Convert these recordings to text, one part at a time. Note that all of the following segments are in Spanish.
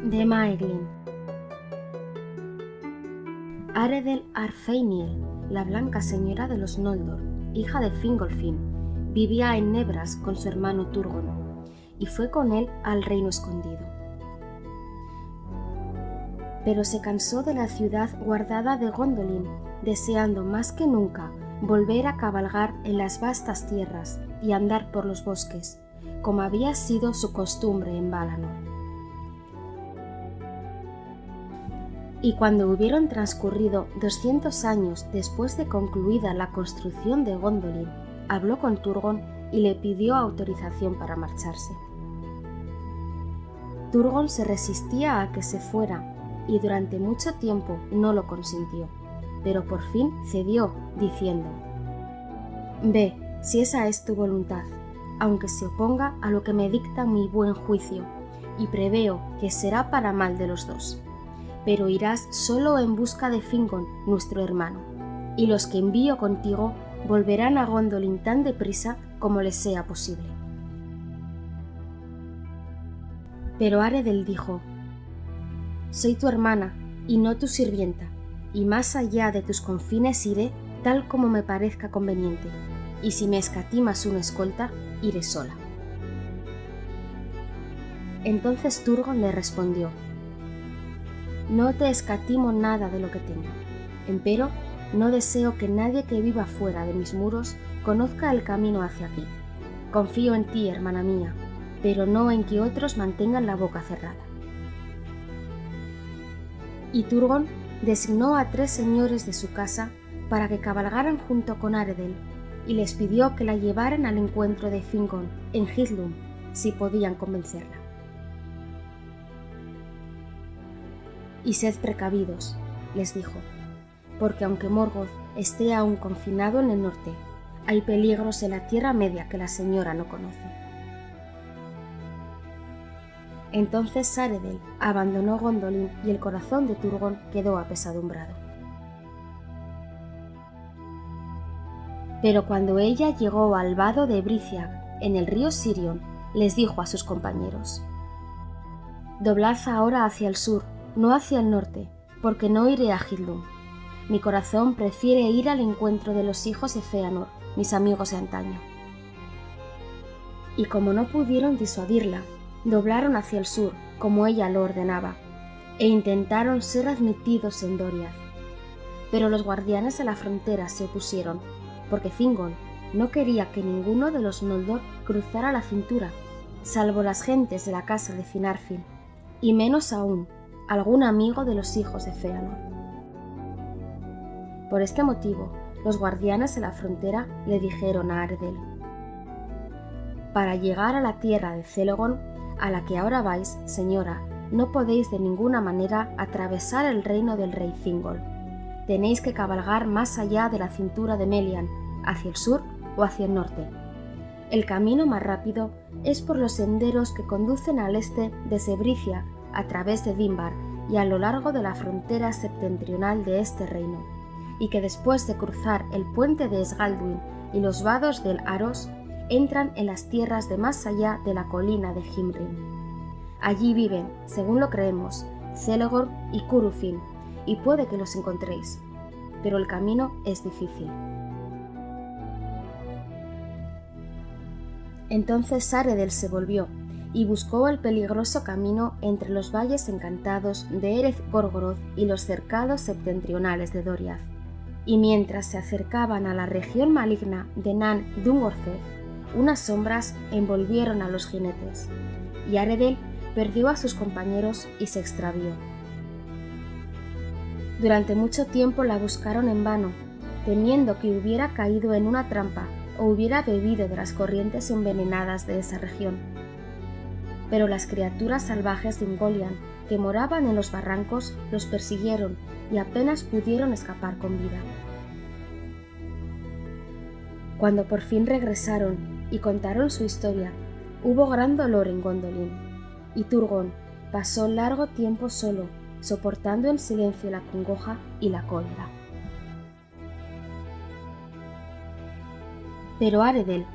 de Maeglin. Aredel Arfeiniel, la blanca señora de los Noldor, hija de Fingolfin, vivía en Nebras con su hermano Turgon, y fue con él al reino escondido. Pero se cansó de la ciudad guardada de Gondolin, deseando más que nunca volver a cabalgar en las vastas tierras y andar por los bosques, como había sido su costumbre en Valinor. Y cuando hubieron transcurrido 200 años después de concluida la construcción de Gondolin, habló con Turgon y le pidió autorización para marcharse. Turgon se resistía a que se fuera y durante mucho tiempo no lo consintió, pero por fin cedió, diciendo: «Ve, si esa es tu voluntad, aunque se oponga a lo que me dicta mi buen juicio, y preveo que será para mal de los dos. Pero irás solo en busca de Fingon, nuestro hermano, y los que envío contigo volverán a Gondolin tan deprisa como les sea posible». Pero Aredel dijo: «Soy tu hermana y no tu sirvienta, y más allá de tus confines iré tal como me parezca conveniente, y si me escatimas una escolta, iré sola». Entonces Turgon le respondió: «No te escatimo nada de lo que tengo, empero no deseo que nadie que viva fuera de mis muros conozca el camino hacia aquí. Confío en ti, hermana mía, pero no en que otros mantengan la boca cerrada». Y Turgon designó a 3 señores de su casa para que cabalgaran junto con Aredel, y les pidió que la llevaran al encuentro de Fingon en Hithlum, si podían convencerla. «Y sed precavidos», les dijo, «porque aunque Morgoth esté aún confinado en el norte, hay peligros en la Tierra Media que la señora no conoce». Entonces Aredel abandonó Gondolin y el corazón de Turgon quedó apesadumbrado. Pero cuando ella llegó al vado de Briciag, en el río Sirion, les dijo a sus compañeros: «Doblad ahora hacia el sur, no hacia el norte, porque no iré a Hithlum. Mi corazón prefiere ir al encuentro de los hijos de Fëanor, mis amigos de antaño». Y como no pudieron disuadirla, doblaron hacia el sur, como ella lo ordenaba, e intentaron ser admitidos en Doriath. Pero los guardianes de la frontera se opusieron, porque Fingon no quería que ninguno de los Noldor cruzara la cintura, salvo las gentes de la casa de Finarfin, y menos aún algún amigo de los hijos de Fëanor. Por este motivo, los guardianes de la frontera le dijeron a Aredel: «Para llegar a la tierra de Celegon, a la que ahora vais, señora, no podéis de ninguna manera atravesar el reino del rey Thingol. Tenéis que cabalgar más allá de la cintura de Melian, hacia el sur o hacia el norte. El camino más rápido es por los senderos que conducen al este desde Briciag a través de Dimbar y a lo largo de la frontera septentrional de este reino, y que después de cruzar el puente de Sgalduin y los vados del Aros, entran en las tierras de más allá de la colina de Himrim. Allí viven, según lo creemos, Celegor y Curufin, y puede que los encontréis, pero el camino es difícil». Entonces Aredel se volvió y buscó el peligroso camino entre los valles encantados de Erez Gorgoroth y los cercados septentrionales de Doriath, y mientras se acercaban a la región maligna de Nan Dungorcet, unas sombras envolvieron a los jinetes, y Aredel perdió a sus compañeros y se extravió. Durante mucho tiempo la buscaron en vano, temiendo que hubiera caído en una trampa o hubiera bebido de las corrientes envenenadas de esa región. Pero las criaturas salvajes de Ungoliant, que moraban en los barrancos, los persiguieron y apenas pudieron escapar con vida. Cuando por fin regresaron y contaron su historia, hubo gran dolor en Gondolin, y Turgon pasó largo tiempo solo, soportando en silencio la congoja y la cólera. Pero Aredel,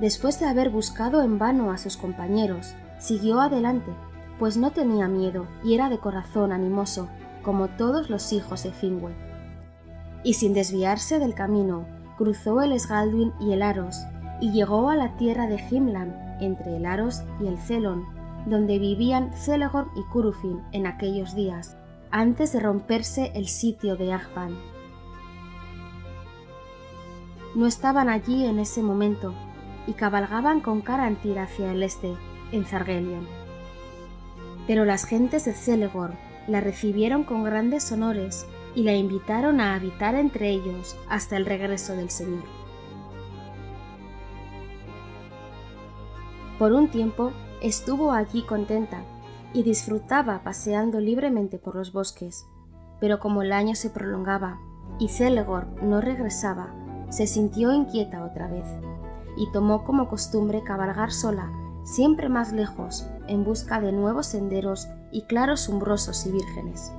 después de haber buscado en vano a sus compañeros, siguió adelante, pues no tenía miedo y era de corazón animoso, como todos los hijos de Finwë. Y sin desviarse del camino, cruzó el Esgaldwin y el Aros, y llegó a la tierra de Himlam, entre el Aros y el Celon, donde vivían Celegorm y Curufin en aquellos días, antes de romperse el sitio de Angband. No estaban allí en ese momento, y cabalgaban con Carantir hacia el este, en Zargelion. Pero las gentes de Celegorm la recibieron con grandes honores y la invitaron a habitar entre ellos hasta el regreso del Señor. Por un tiempo estuvo allí contenta y disfrutaba paseando libremente por los bosques, pero como el año se prolongaba y Celegorm no regresaba, se sintió inquieta otra vez y tomó como costumbre cabalgar sola, siempre más lejos, en busca de nuevos senderos y claros umbrosos y vírgenes.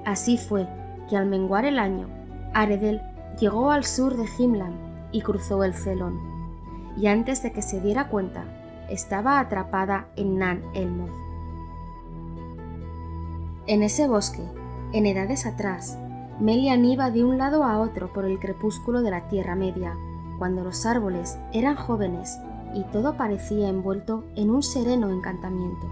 Así fue que al menguar el año, Aredel llegó al sur de Himlam y cruzó el Celon, y antes de que se diera cuenta, estaba atrapada en Nan Elmoth. En ese bosque, en edades atrás, Melian iba de un lado a otro por el crepúsculo de la Tierra Media, cuando los árboles eran jóvenes y todo parecía envuelto en un sereno encantamiento.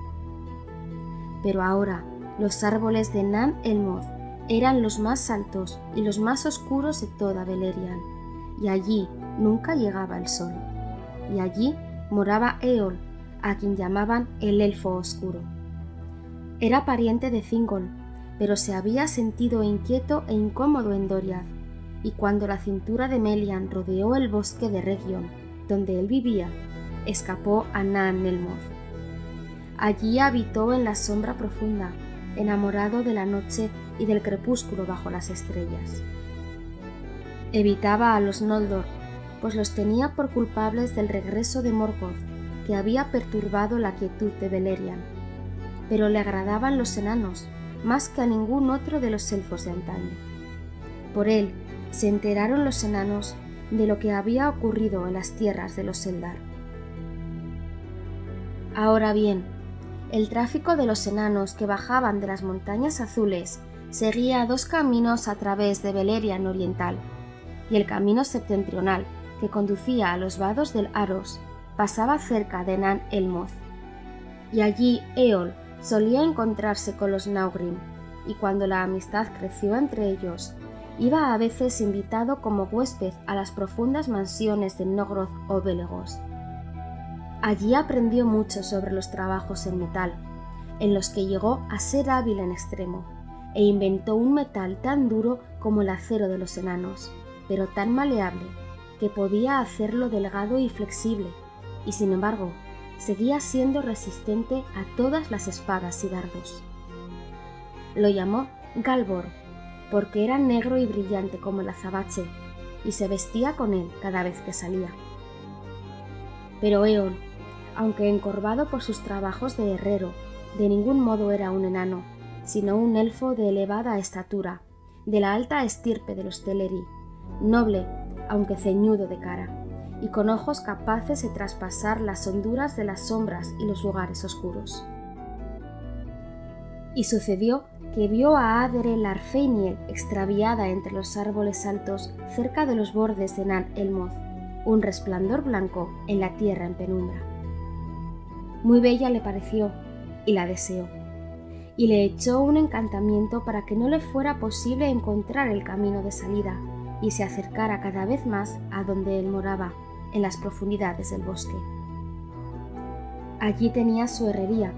Pero ahora los árboles de Nan Elmoth eran los más altos y los más oscuros de toda Beleriand, y allí nunca llegaba el sol, y allí moraba Eol, a quien llamaban el Elfo Oscuro. Era pariente de Thingol, pero se había sentido inquieto e incómodo en Doriath, y cuando la cintura de Melian rodeó el bosque de Region, donde él vivía, escapó a Nan Elmoth. Allí habitó en la sombra profunda, enamorado de la noche y del crepúsculo bajo las estrellas. Evitaba a los Noldor, pues los tenía por culpables del regreso de Morgoth, que había perturbado la quietud de Beleriand, pero le agradaban los enanos más que a ningún otro de los elfos de antaño. Por él se enteraron los enanos de lo que había ocurrido en las tierras de los Eldar. Ahora bien, el tráfico de los enanos que bajaban de las montañas azules seguía dos caminos a través de Beleriand oriental, y el camino septentrional, que conducía a los vados del Aros, pasaba cerca de Nan Elmoth. Y allí Eol solía encontrarse con los Naugrim, y cuando la amistad creció entre ellos, iba a veces invitado como huésped a las profundas mansiones de Nogroth o Belegos. Allí aprendió mucho sobre los trabajos en metal, en los que llegó a ser hábil en extremo, e inventó un metal tan duro como el acero de los enanos, pero tan maleable que podía hacerlo delgado y flexible, y sin embargo seguía siendo resistente a todas las espadas y dardos. Lo llamó Galbor, porque era negro y brillante como el azabache, y se vestía con él cada vez que salía. Pero Eol, aunque encorvado por sus trabajos de herrero, de ningún modo era un enano, sino un elfo de elevada estatura, de la alta estirpe de los Teleri, noble, aunque ceñudo de cara, y con ojos capaces de traspasar las honduras de las sombras y los lugares oscuros. Y sucedió que vio a Adere Larfeiniel extraviada entre los árboles altos cerca de los bordes de Nan Elmoth, un resplandor blanco en la tierra en penumbra. Muy bella le pareció y la deseó, y le echó un encantamiento para que no le fuera posible encontrar el camino de salida y se acercara cada vez más a donde él moraba, en las profundidades del bosque. Allí tenía su herrería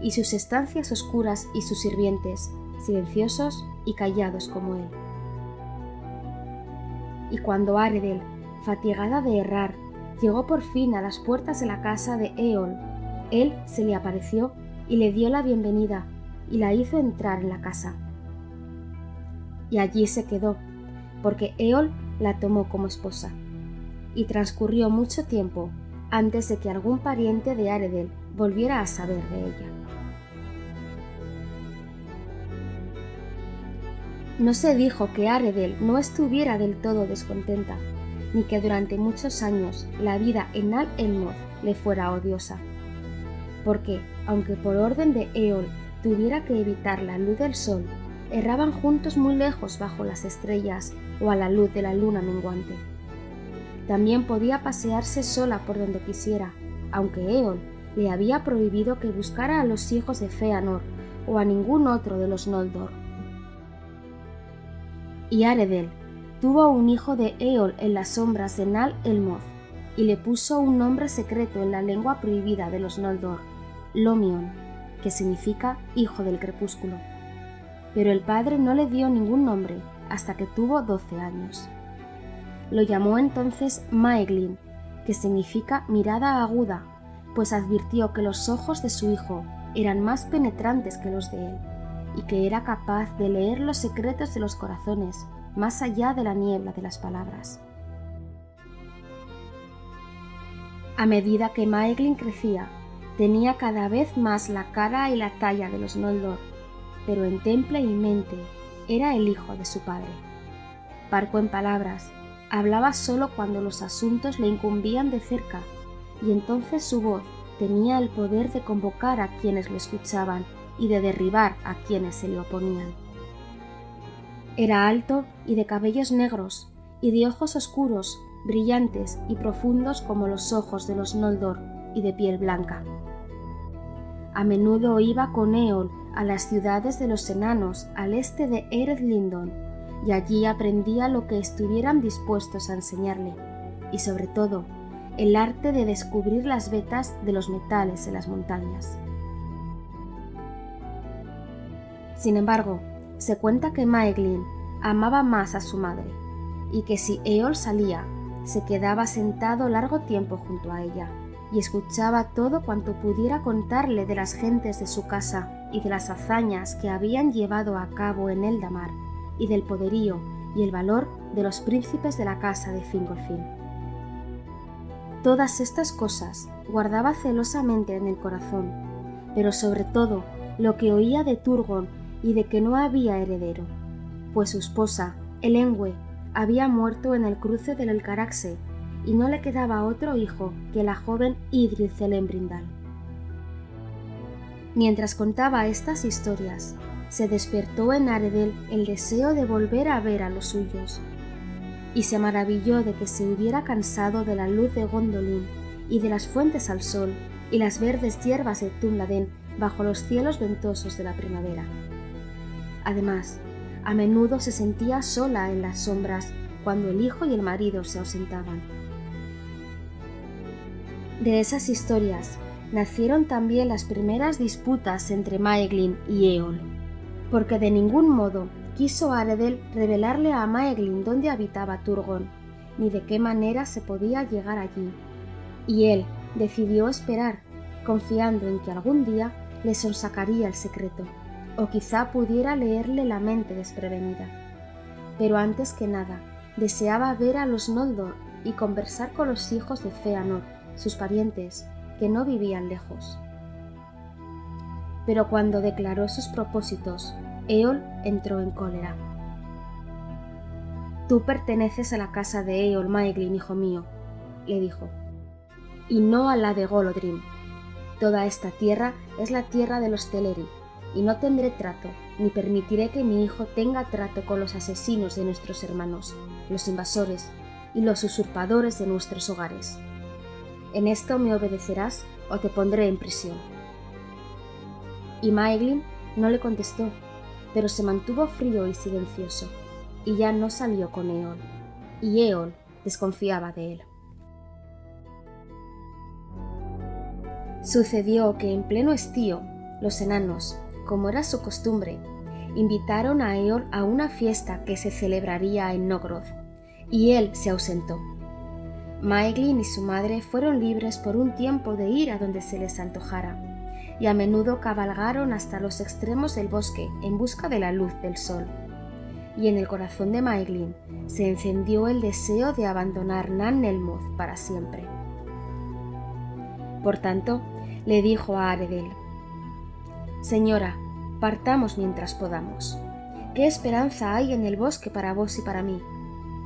y sus estancias oscuras y sus sirvientes, silenciosos y callados como él. Y cuando Aredel, fatigada de errar, llegó por fin a las puertas de la casa de Eol, él se le apareció y le dio la bienvenida y la hizo entrar en la casa. Y allí se quedó, porque Eol la tomó como esposa. Y transcurrió mucho tiempo antes de que algún pariente de Aredel volviera a saber de ella. No se dijo que Aredel no estuviera del todo descontenta, ni que durante muchos años la vida en Nan Elmoth le fuera odiosa. porque, aunque por orden de Eol tuviera que evitar la luz del sol, erraban juntos muy lejos bajo las estrellas o a la luz de la luna menguante. También podía pasearse sola por donde quisiera, aunque Eol le había prohibido que buscara a los hijos de Fëanor o a ningún otro de los Noldor. Y Aredel tuvo un hijo de Eol en las sombras de Nal el-Moth, y le puso un nombre secreto en la lengua prohibida de los Noldor, Lomion, que significa hijo del crepúsculo. Pero el padre no le dio ningún nombre hasta que tuvo 12 años. Lo llamó entonces Maeglin, que significa mirada aguda, pues advirtió que los ojos de su hijo eran más penetrantes que los de él, y que era capaz de leer los secretos de los corazones, más allá de la niebla de las palabras. A medida que Maeglin crecía, tenía cada vez más la cara y la talla de los Noldor, pero en temple y mente era el hijo de su padre. Parco en palabras, hablaba solo cuando los asuntos le incumbían de cerca, y entonces su voz tenía el poder de convocar a quienes lo escuchaban y de derribar a quienes se le oponían. Era alto y de cabellos negros, y de ojos oscuros, brillantes y profundos como los ojos de los Noldor, y de piel blanca. A menudo iba con Eol a las ciudades de los enanos al este de Ered Lindon, y allí aprendía lo que estuvieran dispuestos a enseñarle, y sobre todo, el arte de descubrir las vetas de los metales en las montañas. Sin embargo, se cuenta que Maeglin amaba más a su madre, y que si Eol salía, se quedaba sentado largo tiempo junto a ella, y escuchaba todo cuanto pudiera contarle de las gentes de su casa y de las hazañas que habían llevado a cabo en Eldamar, y del poderío y el valor de los príncipes de la casa de Fingolfin. Todas estas cosas guardaba celosamente en el corazón, pero sobre todo lo que oía de Turgon y de que no había heredero, pues su esposa, Elengwe, había muerto en el cruce del Elcaraxe, y no le quedaba otro hijo que la joven Idril Celembryndal. Mientras contaba estas historias, se despertó en Aredel el deseo de volver a ver a los suyos, y se maravilló de que se hubiera cansado de la luz de Gondolin y de las fuentes al sol y las verdes hierbas de Tumladen bajo los cielos ventosos de la primavera. Además, a menudo se sentía sola en las sombras cuando el hijo y el marido se ausentaban. De esas historias nacieron también las primeras disputas entre Maeglin y Eol, porque de ningún modo quiso Aredel revelarle a Maeglin dónde habitaba Turgon, ni de qué manera se podía llegar allí, y él decidió esperar, confiando en que algún día le sonsacaría el secreto, o quizá pudiera leerle la mente desprevenida. Pero antes que nada, deseaba ver a los Noldor y conversar con los hijos de Fëanor, sus parientes, que no vivían lejos. Pero cuando declaró sus propósitos, Eol entró en cólera. «Tú perteneces a la casa de Eol, Maeglin, hijo mío», le dijo, «y no a la de Golodrim. Toda esta tierra es la tierra de los Teleri, y no tendré trato, ni permitiré que mi hijo tenga trato con los asesinos de nuestros hermanos, los invasores y los usurpadores de nuestros hogares. En esto me obedecerás o te pondré en prisión». Y Maeglin no le contestó, pero se mantuvo frío y silencioso, y ya no salió con Eol, y Eol desconfiaba de él. Sucedió que en pleno estío, los enanos, como era su costumbre, invitaron a Eol a una fiesta que se celebraría en Nogroth, y él se ausentó. Maeglin y su madre fueron libres por un tiempo de ir a donde se les antojara, y a menudo cabalgaron hasta los extremos del bosque en busca de la luz del sol. Y en el corazón de Maeglin se encendió el deseo de abandonar Nan el-Moth para siempre. Por tanto, le dijo a Aredel: «Señora, partamos mientras podamos. ¿Qué esperanza hay en el bosque para vos y para mí?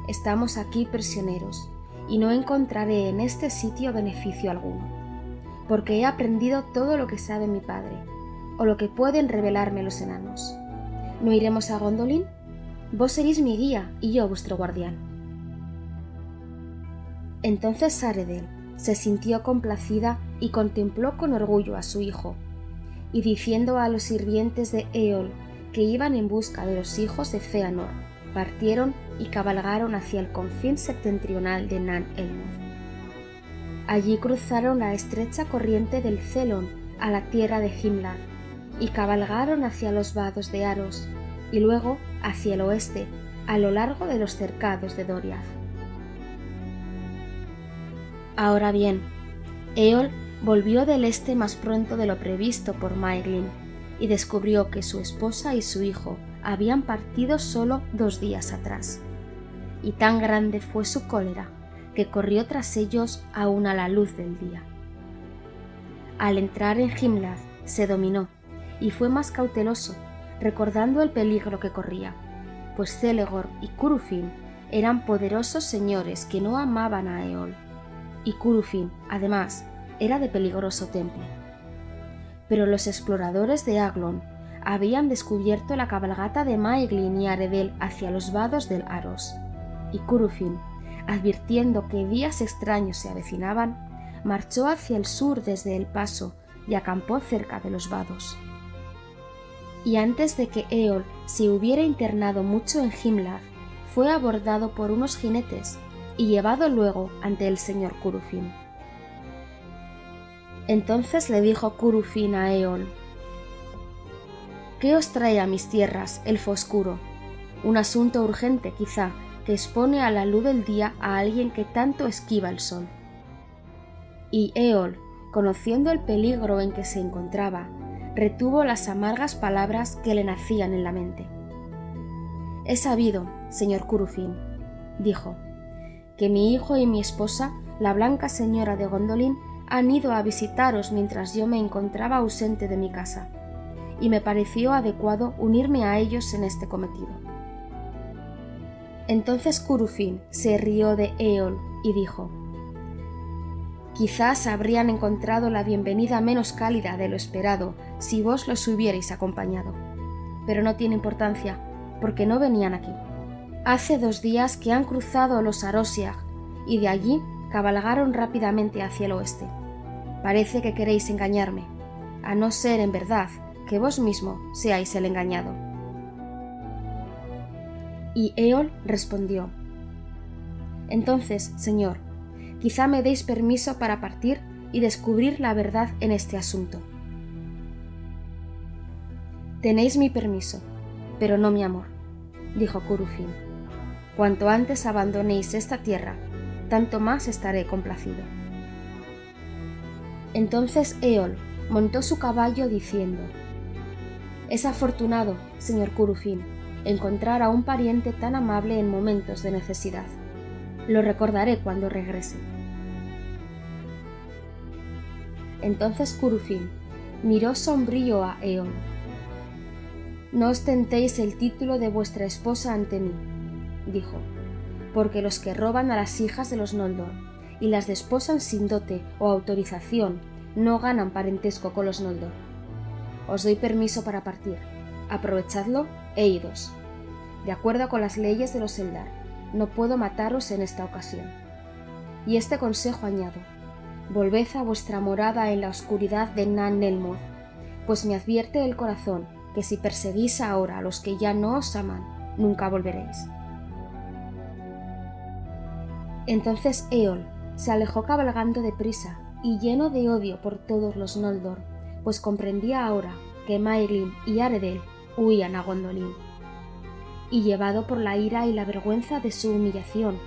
Estamos aquí prisioneros, y no encontraré en este sitio beneficio alguno. porque he aprendido todo lo que sabe mi padre, o lo que pueden revelarme los enanos. ¿No iremos a Gondolin? Vos seréis mi guía y yo vuestro guardián. Entonces Aredel se sintió complacida y contempló con orgullo a su hijo, y diciendo a los sirvientes de Eol que iban en busca de los hijos de Fëanor, partieron y cabalgaron hacia el confín septentrional de Nan Elmoth. Allí cruzaron la estrecha corriente del Célon a la tierra de Himlath, y cabalgaron hacia los vados de Aros, y luego hacia el oeste, a lo largo de los cercados de Doriath. Ahora bien, Eol volvió del este más pronto de lo previsto por Maeglin, y descubrió que su esposa y su hijo habían partido solo 2 días atrás. Y tan grande fue su cólera, que corrió tras ellos aún a la luz del día. Al entrar en Himlath se dominó, y fue más cauteloso, recordando el peligro que corría, pues Celegor y Curufin eran poderosos señores que no amaban a Eol, y Curufin, además, era de peligroso temple. Pero los exploradores de Aglon habían descubierto la cabalgata de Maeglin y Aredel hacia los vados del Aros, y Curufin, advirtiendo que días extraños se avecinaban, marchó hacia el sur desde el paso y acampó cerca de los vados. Y antes de que Eol se hubiera internado mucho en Himlath, fue abordado por unos jinetes y llevado luego ante el señor Curufin. Entonces le dijo Curufin a Eol: ¿Qué os trae a mis tierras, elfo oscuro? Un asunto urgente, quizá, que expone a la luz del día a alguien que tanto esquiva el sol. Y Eol, conociendo el peligro en que se encontraba, retuvo las amargas palabras que le nacían en la mente. He sabido, señor Curufin, dijo, que mi hijo y mi esposa, la blanca señora de Gondolin, han ido a visitaros mientras yo me encontraba ausente de mi casa, y me pareció adecuado unirme a ellos en este cometido. Entonces Curufin se rió de Eol y dijo: quizás habrían encontrado la bienvenida menos cálida de lo esperado si vos los hubierais acompañado, pero no tiene importancia, porque no venían aquí. Hace 2 días que han cruzado los Arosiag y de allí cabalgaron rápidamente hacia el oeste. Parece que queréis engañarme, a no ser en verdad que vos mismo seáis el engañado. Y Eol respondió: entonces, señor, quizá me deis permiso para partir y descubrir la verdad en este asunto. Tenéis mi permiso, pero no mi amor, dijo Curufin. Cuanto antes abandonéis esta tierra, tanto más estaré complacido. Entonces Eol montó su caballo diciendo: es afortunado, señor Curufin, encontrar a un pariente tan amable en momentos de necesidad. Lo recordaré cuando regrese. Entonces Curufin miró sombrío a Eol. No ostentéis el título de vuestra esposa ante mí, dijo, porque los que roban a las hijas de los Noldor y las desposan sin dote o autorización no ganan parentesco con los Noldor. Os doy permiso para partir. Aprovechadlo e idos. De acuerdo con las leyes de los Eldar, no puedo mataros en esta ocasión. Y este consejo añado: volved a vuestra morada en la oscuridad de Nan Elmoth, pues me advierte el corazón que si perseguís ahora a los que ya no os aman, nunca volveréis. Entonces Eol se alejó cabalgando deprisa y lleno de odio por todos los Noldor, pues comprendía ahora que Maeglin y Aredel huían a Gondolin. Y llevado por la ira y la vergüenza de su humillación,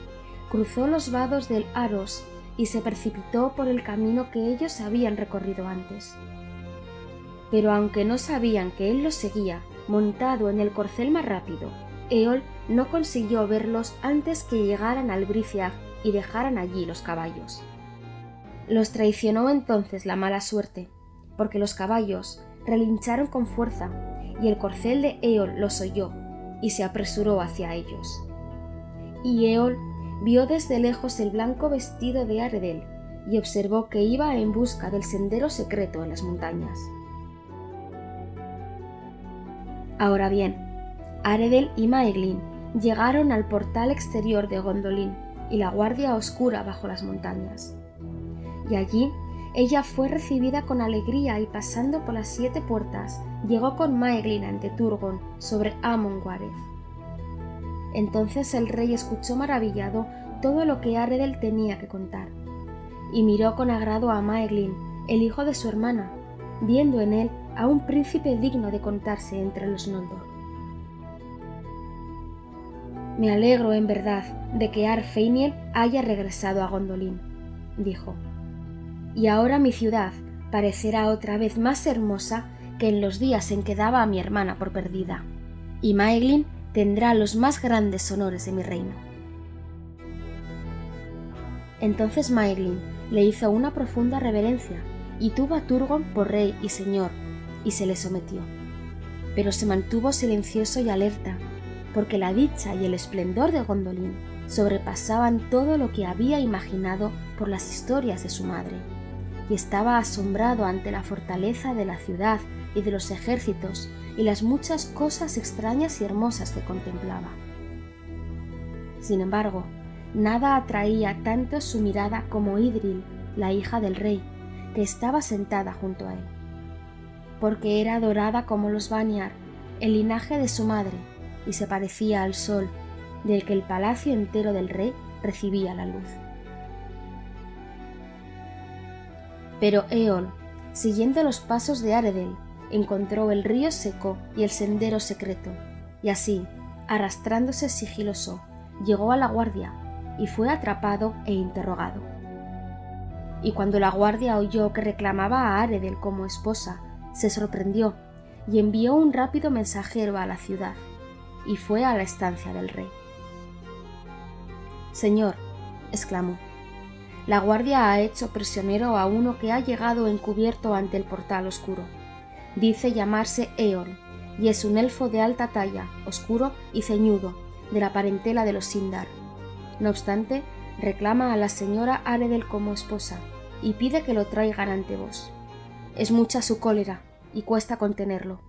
cruzó los vados del Aros y se precipitó por el camino que ellos habían recorrido antes. Pero aunque no sabían que él los seguía, montado en el corcel más rápido, Eol no consiguió verlos antes que llegaran al Briciag y dejaran allí los caballos. Los traicionó entonces la mala suerte, porque los caballos relincharon con fuerza y el corcel de Eol los oyó y se apresuró hacia ellos. Y Eol vio desde lejos el blanco vestido de Aredel y observó que iba en busca del sendero secreto en las montañas. Ahora bien, Aredel y Maeglin llegaron al portal exterior de Gondolin y la guardia oscura bajo las montañas. Y allí ella fue recibida con alegría y pasando por las 7 puertas llegó con Maeglin ante Turgon sobre Amon Wareth. Entonces el rey escuchó maravillado todo lo que Aredel tenía que contar, y miró con agrado a Maeglin, el hijo de su hermana, viendo en él a un príncipe digno de contarse entre los Noldor. «Me alegro en verdad de que Arfeiniel haya regresado a Gondolin», dijo, «y ahora mi ciudad parecerá otra vez más hermosa que en los días en que daba a mi hermana por perdida, y Maeglin tendrá los más grandes honores de mi reino». Entonces Maeglin le hizo una profunda reverencia y tuvo a Turgon por rey y señor, y se le sometió. Pero se mantuvo silencioso y alerta, porque la dicha y el esplendor de Gondolin sobrepasaban todo lo que había imaginado por las historias de su madre, y estaba asombrado ante la fortaleza de la ciudad y de los ejércitos y las muchas cosas extrañas y hermosas que contemplaba. Sin embargo, nada atraía tanto su mirada como Idril, la hija del rey, que estaba sentada junto a él, porque era dorada como los Vanyar, el linaje de su madre, y se parecía al sol, del que el palacio entero del rey recibía la luz. Pero Eol, siguiendo los pasos de Aredel, encontró el río seco y el sendero secreto, y así, arrastrándose sigiloso, llegó a la guardia, y fue atrapado e interrogado. Y cuando la guardia oyó que reclamaba a Aredel como esposa, se sorprendió, y envió un rápido mensajero a la ciudad, y fue a la estancia del rey. «Señor», exclamó, «la guardia ha hecho prisionero a uno que ha llegado encubierto ante el portal oscuro. Dice llamarse Eol, y es un elfo de alta talla, oscuro y ceñudo, de la parentela de los Sindar. No obstante, reclama a la señora Aredel como esposa, y pide que lo traigan ante vos. Es mucha su cólera, y cuesta contenerlo,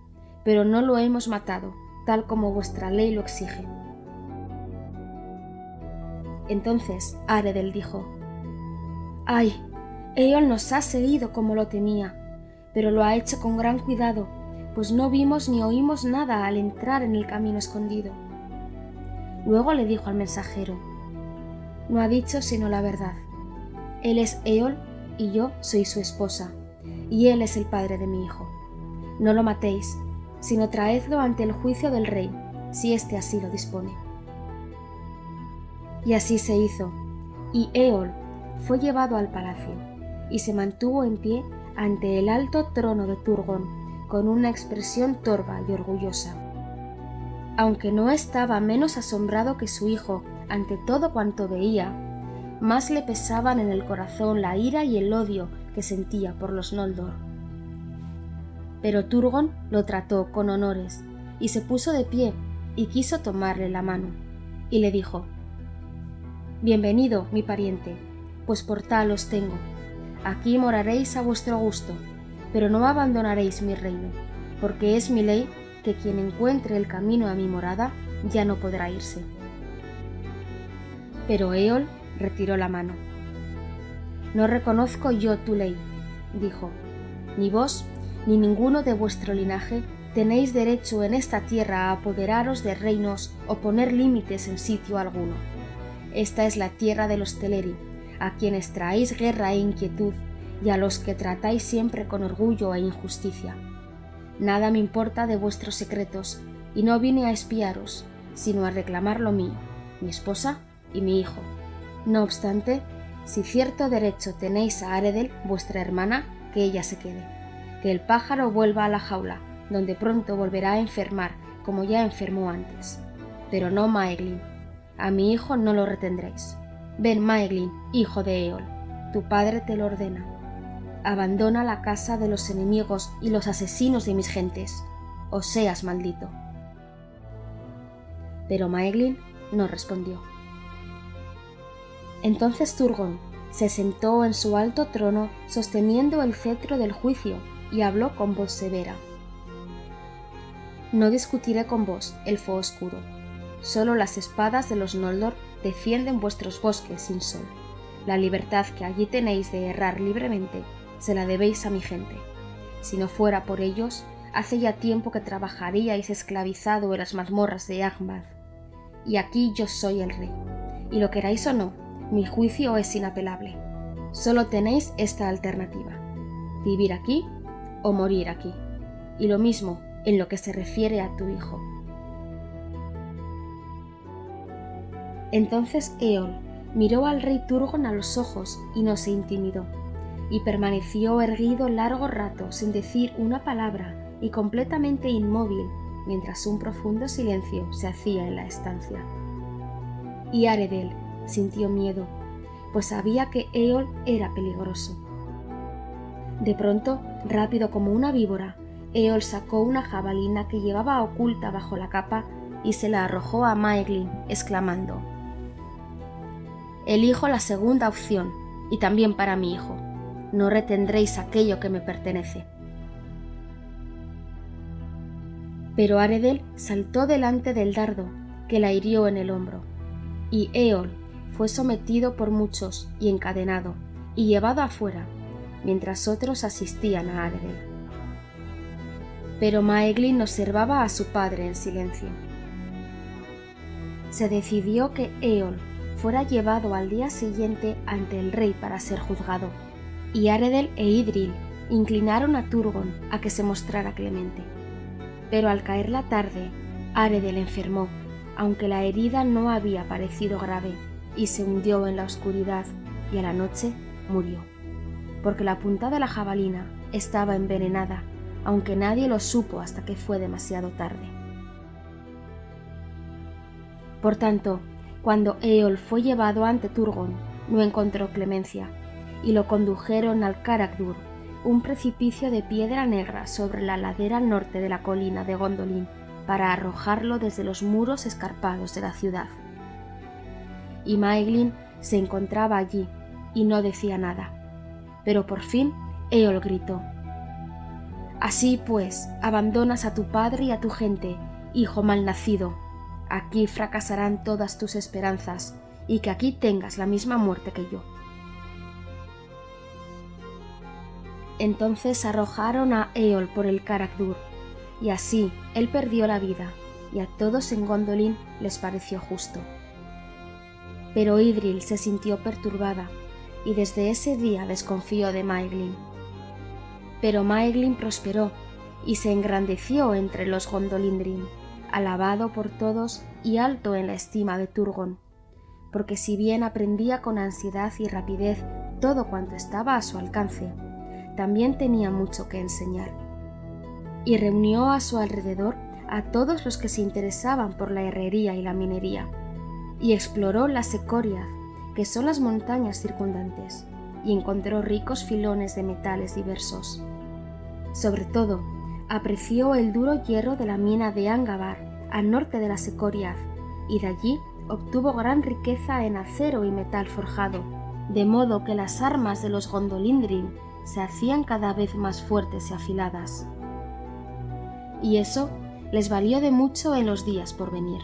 pero no lo hemos matado, tal como vuestra ley lo exige». Entonces Aredel dijo: «¡Ay! Eol nos ha seguido como lo temía, pero lo ha hecho con gran cuidado, pues no vimos ni oímos nada al entrar en el camino escondido». Luego le dijo al mensajero: «No ha dicho sino la verdad. Él es Eol y yo soy su esposa, y él es el padre de mi hijo. No lo matéis, sino traedlo ante el juicio del rey, si éste así lo dispone». Y así se hizo, y Eol fue llevado al palacio, y se mantuvo en pie ante el alto trono de Turgon, con una expresión torva y orgullosa. Aunque no estaba menos asombrado que su hijo ante todo cuanto veía, más le pesaban en el corazón la ira y el odio que sentía por los Noldor. Pero Turgon lo trató con honores, y se puso de pie, y quiso tomarle la mano, y le dijo: «Bienvenido, mi pariente, pues por tal os tengo. Aquí moraréis a vuestro gusto, pero no abandonaréis mi reino, porque es mi ley que quien encuentre el camino a mi morada ya no podrá irse». Pero Eol retiró la mano. «No reconozco yo tu ley», dijo, «ni vos ni ninguno de vuestro linaje tenéis derecho en esta tierra a apoderaros de reinos o poner límites en sitio alguno. Esta es la tierra de los Teleri, a quienes traéis guerra e inquietud, y a los que tratáis siempre con orgullo e injusticia. Nada me importa de vuestros secretos, y no vine a espiaros, sino a reclamar lo mío, mi esposa y mi hijo. No obstante, si cierto derecho tenéis a Aredel, vuestra hermana, que ella se quede. Que el pájaro vuelva a la jaula, donde pronto volverá a enfermar, como ya enfermó antes. Pero no Maeglin. A mi hijo no lo retendréis. Ven, Maeglin, hijo de Eol, tu padre te lo ordena. Abandona la casa de los enemigos y los asesinos de mis gentes, o seas maldito». Pero Maeglin no respondió. Entonces Turgon, se sentó en su alto trono sosteniendo el cetro del juicio y habló con voz severa. No discutiré con vos, elfo oscuro. Solo las espadas de los Noldor defienden vuestros bosques sin sol. La libertad que allí tenéis de errar libremente se la debéis a mi gente. Si no fuera por ellos, hace ya tiempo que trabajaríais esclavizado en las mazmorras de Angmar. Y aquí yo soy el rey. Y lo queráis o no, mi juicio es inapelable. Solo tenéis esta alternativa: vivir aquí o morir aquí. Y lo mismo en lo que se refiere a tu hijo. Entonces Eol miró al rey Turgon a los ojos y no se intimidó, y permaneció erguido largo rato sin decir una palabra y completamente inmóvil, mientras un profundo silencio se hacía en la estancia. Y Aredel sintió miedo, pues sabía que Eol era peligroso. De pronto, rápido como una víbora, Eol sacó una jabalina que llevaba oculta bajo la capa y se la arrojó a Maeglin, exclamando: «Elijo la segunda opción, y también para mi hijo. No retendréis aquello que me pertenece». Pero Aredel saltó delante del dardo, que la hirió en el hombro, y Eol fue sometido por muchos y encadenado, y llevado afuera, mientras otros asistían a Aredel. Pero Maeglin observaba a su padre en silencio. Se decidió que Eol fuera llevado al día siguiente ante el rey para ser juzgado, y Aredel e Idril inclinaron a Turgon a que se mostrara clemente. Pero al caer la tarde, Aredel enfermó, aunque la herida no había parecido grave, y se hundió en la oscuridad, y a la noche murió, porque la punta de la jabalina estaba envenenada, aunque nadie lo supo hasta que fue demasiado tarde. Por tanto, cuando Eol fue llevado ante Turgon, no encontró clemencia, y lo condujeron al Caradhur, un precipicio de piedra negra sobre la ladera al norte de la colina de Gondolin, para arrojarlo desde los muros escarpados de la ciudad. Y Maeglin se encontraba allí, y no decía nada. Pero por fin Eol gritó: «Así pues, abandonas a tu padre y a tu gente, hijo malnacido. Aquí fracasarán todas tus esperanzas, y que aquí tengas la misma muerte que yo». Entonces arrojaron a Eol por el Caradhur, y así él perdió la vida, y a todos en Gondolin les pareció justo. Pero Idril se sintió perturbada, y desde ese día desconfió de Maeglin. Pero Maeglin prosperó, y se engrandeció entre los Gondolindrim, alabado por todos y alto en la estima de Turgon, porque si bien aprendía con ansiedad y rapidez todo cuanto estaba a su alcance, también tenía mucho que enseñar. Y reunió a su alrededor a todos los que se interesaban por la herrería y la minería, y exploró la Secoriath, que son las montañas circundantes, y encontró ricos filones de metales diversos. Sobre todo, apreció el duro hierro de la mina de Angabar, al norte de la Secoriath, y de allí obtuvo gran riqueza en acero y metal forjado, de modo que las armas de los Gondolindrim se hacían cada vez más fuertes y afiladas. Y eso les valió de mucho en los días por venir.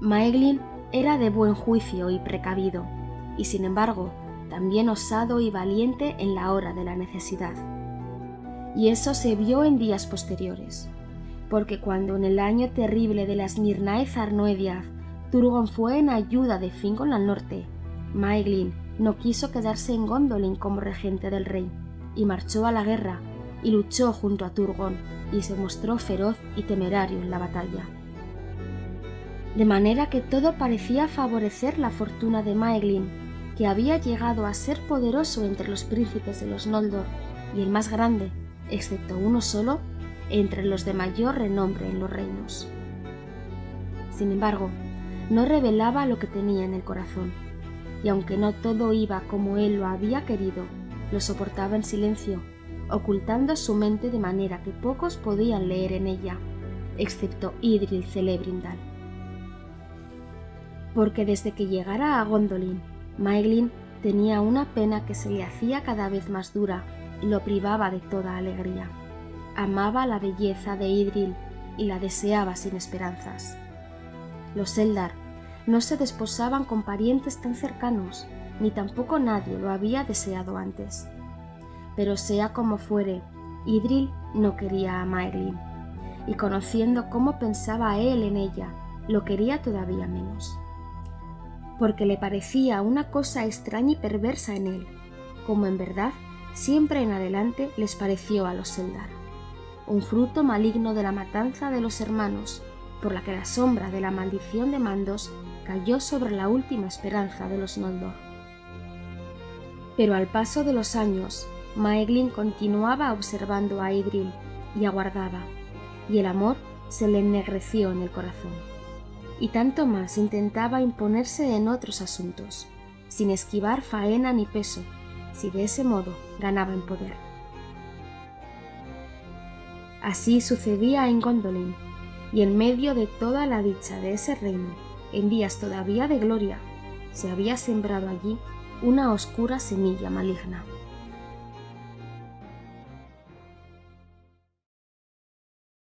Maeglin era de buen juicio y precavido, y sin embargo también osado y valiente en la hora de la necesidad. Y eso se vio en días posteriores, porque cuando en el año terrible de las Nirnaeth Arnoediath Turgon fue en ayuda de Fingon al norte, Maeglin no quiso quedarse en Gondolin como regente del rey, y marchó a la guerra, y luchó junto a Turgon, y se mostró feroz y temerario en la batalla. De manera que todo parecía favorecer la fortuna de Maeglin, que había llegado a ser poderoso entre los príncipes de los Noldor, y el más grande, excepto uno solo, entre los de mayor renombre en los reinos. Sin embargo, no revelaba lo que tenía en el corazón, y aunque no todo iba como él lo había querido, lo soportaba en silencio, ocultando su mente de manera que pocos podían leer en ella, excepto Idril Celebrimbor. Porque desde que llegara a Gondolin, Maeglin tenía una pena que se le hacía cada vez más dura y lo privaba de toda alegría. Amaba la belleza de Idril y la deseaba sin esperanzas. Los Eldar no se desposaban con parientes tan cercanos, ni tampoco nadie lo había deseado antes. Pero sea como fuere, Idril no quería a Maeglin, y conociendo cómo pensaba él en ella, lo quería todavía menos. Porque le parecía una cosa extraña y perversa en él, como en verdad siempre en adelante les pareció a los Eldar, un fruto maligno de la matanza de los hermanos, por la que la sombra de la maldición de Mandos cayó sobre la última esperanza de los Noldor. Pero al paso de los años, Maeglin continuaba observando a Idril y aguardaba, y el amor se le ennegreció en el corazón. Y tanto más intentaba imponerse en otros asuntos, sin esquivar faena ni peso, si de ese modo ganaba en poder. Así sucedía en Gondolin, y en medio de toda la dicha de ese reino, en días todavía de gloria, se había sembrado allí una oscura semilla maligna.